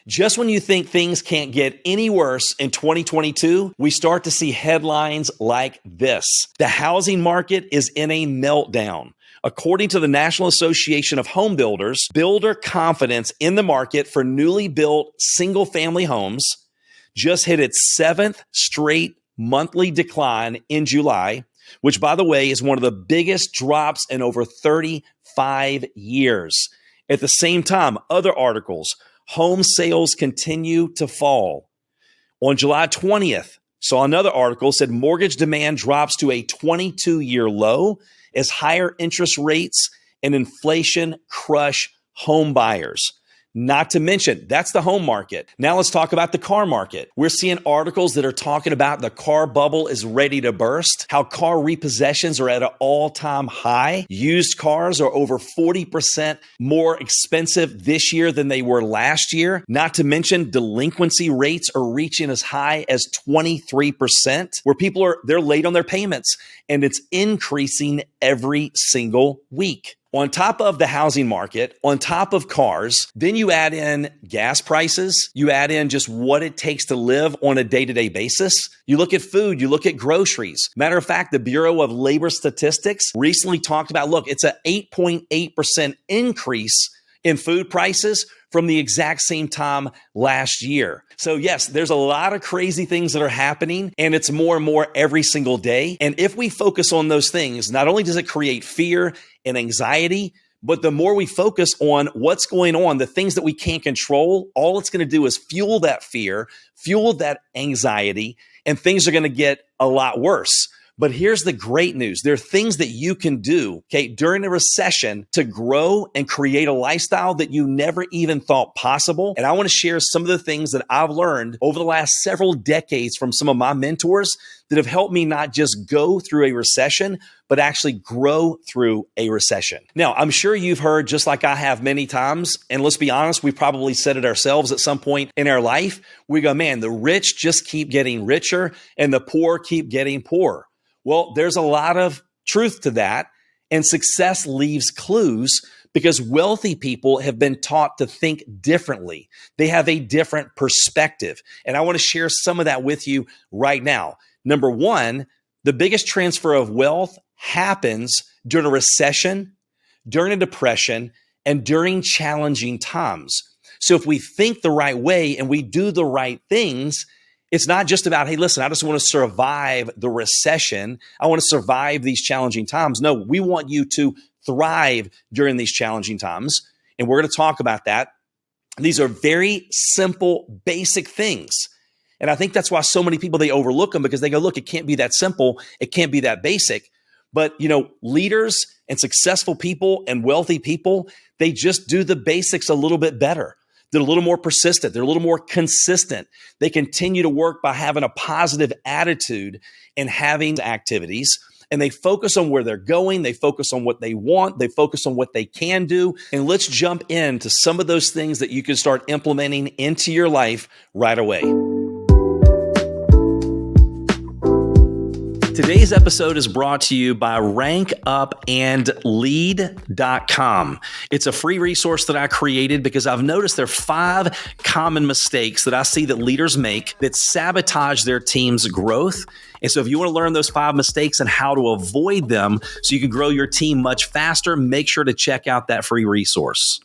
Just when you think things can't get any worse in 2022, we start to see headlines like this. The housing market is in a meltdown. According to the National Association of Home Builders, builder confidence in the market for newly built single-family homes just hit its seventh straight monthly decline in July, which, by the way, is one of the biggest drops in over 35 years. At the same time, other articles, home sales continue to fall. On July 20th, saw another article said mortgage demand drops to a 22-year low as higher interest rates and inflation crush home buyers. Not to mention, that's the home market. Now let's talk about the car market. We're seeing articles that are talking about the car bubble is ready to burst, how car repossessions are at an all-time high. Used cars are over 40% more expensive this year than they were last year. Not to mention, delinquency rates are reaching as high as 23%, where they're late on their payments, and it's increasing every single week. On top of the housing market, on top of cars, then you add in gas prices, you add in just what it takes to live on a day-to-day basis. You look at food, you look at groceries. Matter of fact, the Bureau of Labor Statistics recently talked about, look, it's an 8.8% increase in food prices from the exact same time last year. So yes, there's a lot of crazy things that are happening, and it's more and more every single day. And if we focus on those things, not only does it create fear and anxiety, but the more we focus on what's going on, the things that we can't control, all it's going to do is fuel that fear, fuel that anxiety, and things are going to get a lot worse. But here's the great news. There are things that you can do, during a recession to grow and create a lifestyle that you never even thought possible. And I want to share some of the things that I've learned over the last several decades from some of my mentors that have helped me not just go through a recession, but actually grow through a recession. Now, I'm sure you've heard, just like I have many times, and let's be honest, we've probably said it ourselves at some point in our life. We go, man, the rich just keep getting richer and the poor keep getting poorer. Well, there's a lot of truth to that, and success leaves clues because wealthy people have been taught to think differently. They have a different perspective, and I want to share some of that with you right now. Number one, the biggest transfer of wealth happens during a recession, during a depression, and during challenging times. So if we think the right way and we do the right things, it's not just about, hey, listen, I just want to survive the recession. I want to survive these challenging times. No, we want you to thrive during these challenging times. And we're going to talk about that. These are very simple, basic things. And I think that's why so many people, they overlook them because they go, look, it can't be that simple. It can't be that basic. But, leaders and successful people and wealthy people, they just do the basics a little bit better. They're a little more persistent. They're a little more consistent. They continue to work by having a positive attitude and having activities. And they focus on where they're going. They focus on what they want. They focus on what they can do. And let's jump into some of those things that you can start implementing into your life right away. Today's episode is brought to you by rankupandlead.com. It's a free resource that I created because I've noticed there are 5 common mistakes that I see that leaders make that sabotage their team's growth. And so if you want to learn those 5 mistakes and how to avoid them so you can grow your team much faster, make sure to check out that free resource.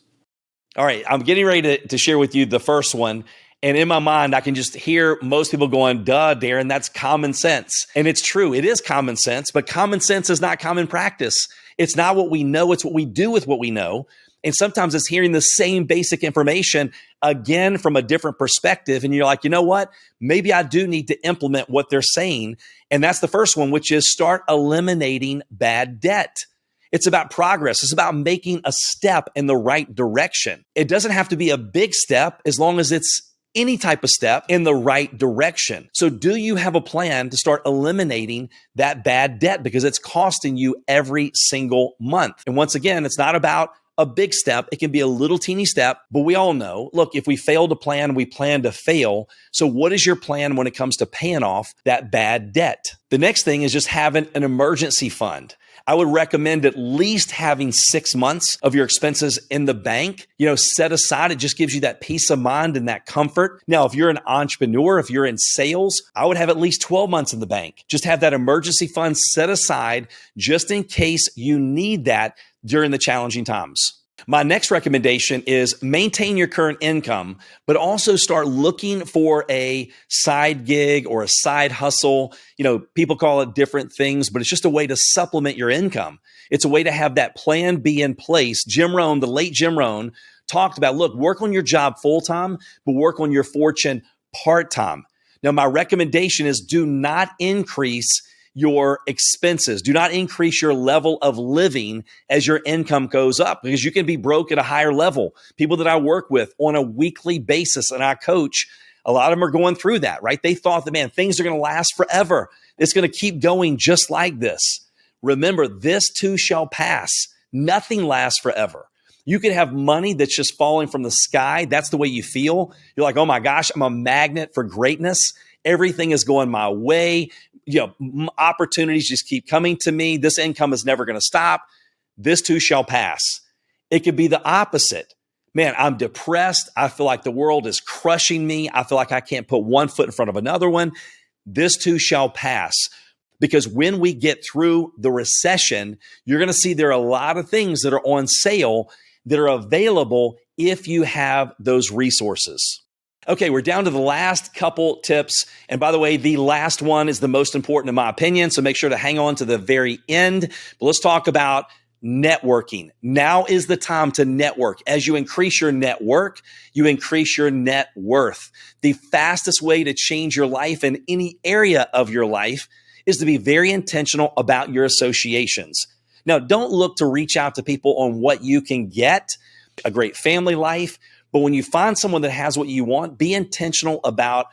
All right, I'm getting ready to share with you the first one. And in my mind, I can just hear most people going, duh, Darin, that's common sense. And it's true. It is common sense, but common sense is not common practice. It's not what we know. It's what we do with what we know. And sometimes it's hearing the same basic information again from a different perspective. And you're like, you know what? Maybe I do need to implement what they're saying. And that's the first one, which is start eliminating bad debt. It's about progress. It's about making a step in the right direction. It doesn't have to be a big step as long as it's any type of step in the right direction. So do you have a plan to start eliminating that bad debt because it's costing you every single month? And once again, it's not about a big step. It can be a little teeny step, but we all know, look, if we fail to plan, we plan to fail. So what is your plan when it comes to paying off that bad debt? The next thing is just having an emergency fund. I would recommend at least having 6 months of your expenses in the bank, set aside. It just gives you that peace of mind and that comfort. Now, if you're an entrepreneur, if you're in sales, I would have at least 12 months in the bank. Just have that emergency fund set aside just in case you need that during the challenging times. My next recommendation is maintain your current income, but also start looking for a side gig or a side hustle. People call it different things, but it's just a way to supplement your income. It's a way to have that plan B in place. Jim Rohn, the late Jim Rohn, talked about, look, work on your job full-time, but work on your fortune part-time. Now, my recommendation is do not increase your expenses. Do not increase your level of living as your income goes up, because you can be broke at a higher level. People that I work with on a weekly basis and I coach, a lot of them are going through that, right? They thought that, man, things are going to last forever. It's going to keep going just like this. Remember, this too shall pass. Nothing lasts forever. You could have money that's just falling from the sky. That's the way you feel. You're like, oh my gosh, I'm a magnet for greatness. Everything is going my way. Opportunities just keep coming to me. This income is never going to stop. This too shall pass. It could be the opposite. Man, I'm depressed. I feel like the world is crushing me. I feel like I can't put one foot in front of another one. This too shall pass. Because when we get through the recession, you're going to see there are a lot of things that are on sale that are available if you have those resources. Okay, we're down to the last couple tips. And by the way, the last one is the most important in my opinion, so make sure to hang on to the very end. But let's talk about networking. Now is the time to network. As you increase your network, you increase your net worth. The fastest way to change your life in any area of your life is to be very intentional about your associations. Now, don't look to reach out to people on what you can get, a great family life, but when you find someone that has what you want, be intentional about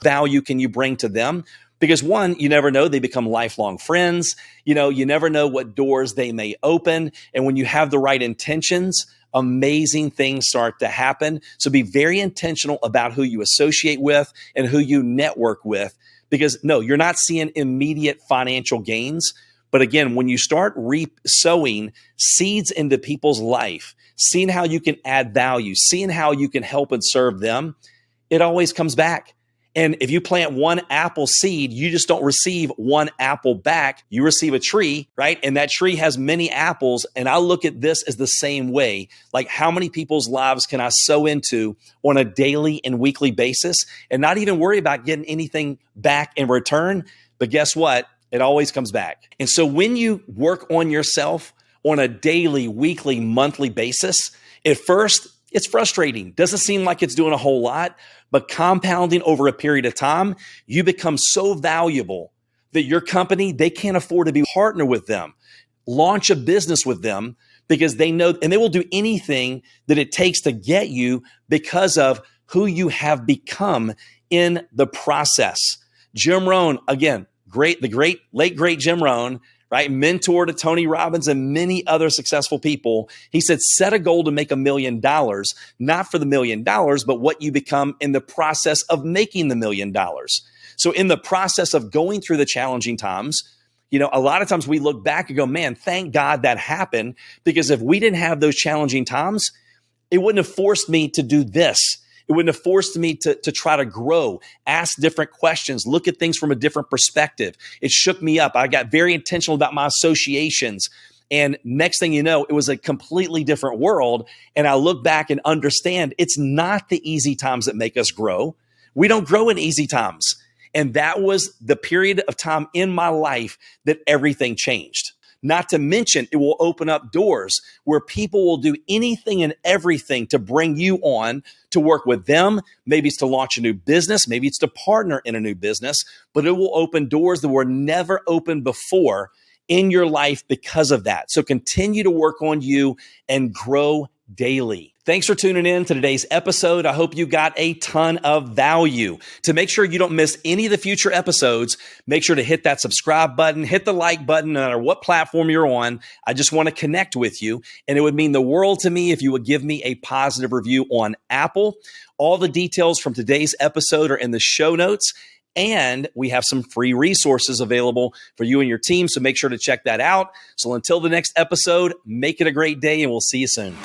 value can you bring to them. Because one, you never know, they become lifelong friends. You never know what doors they may open. And when you have the right intentions, amazing things start to happen. So be very intentional about who you associate with and who you network with. Because no, you're not seeing immediate financial gains. But again, when you start sowing seeds into people's life, seeing how you can add value, seeing how you can help and serve them, it always comes back. And if you plant one apple seed, you just don't receive one apple back. You receive a tree, right? And that tree has many apples. And I look at this as the same way. Like, how many people's lives can I sow into on a daily and weekly basis and not even worry about getting anything back in return? But guess what? It always comes back. And so when you work on yourself on a daily, weekly, monthly basis, at first, it's frustrating. Doesn't seem like it's doing a whole lot, but compounding over a period of time, you become so valuable that your company, they can't afford to be a partner with them, launch a business with them, because they know, and they will do anything that it takes to get you because of who you have become in the process. Jim Rohn, again, late great Jim Rohn, right? Mentor to Tony Robbins and many other successful people. He said, set a goal to make $1 million, not for the $1 million, but what you become in the process of making the $1 million. So in the process of going through the challenging times, a lot of times we look back and go, man, thank God that happened, because if we didn't have those challenging times, it wouldn't have forced me to do this. It wouldn't have forced me to try to grow, ask different questions, look at things from a different perspective. It shook me up. I got very intentional about my associations. And next thing you know, it was a completely different world. And I look back and understand it's not the easy times that make us grow. We don't grow in easy times. And that was the period of time in my life that everything changed. Not to mention, it will open up doors where people will do anything and everything to bring you on to work with them. Maybe it's to launch a new business. Maybe it's to partner in a new business, but it will open doors that were never opened before in your life because of that. So continue to work on you and grow daily. Thanks for tuning in to today's episode. I hope you got a ton of value. To make sure you don't miss any of the future episodes, make sure to hit that subscribe button, hit the like button, no matter what platform you're on. I just want to connect with you. And it would mean the world to me if you would give me a positive review on Apple. All the details from today's episode are in the show notes. And we have some free resources available for you and your team. So make sure to check that out. So until the next episode, make it a great day and we'll see you soon.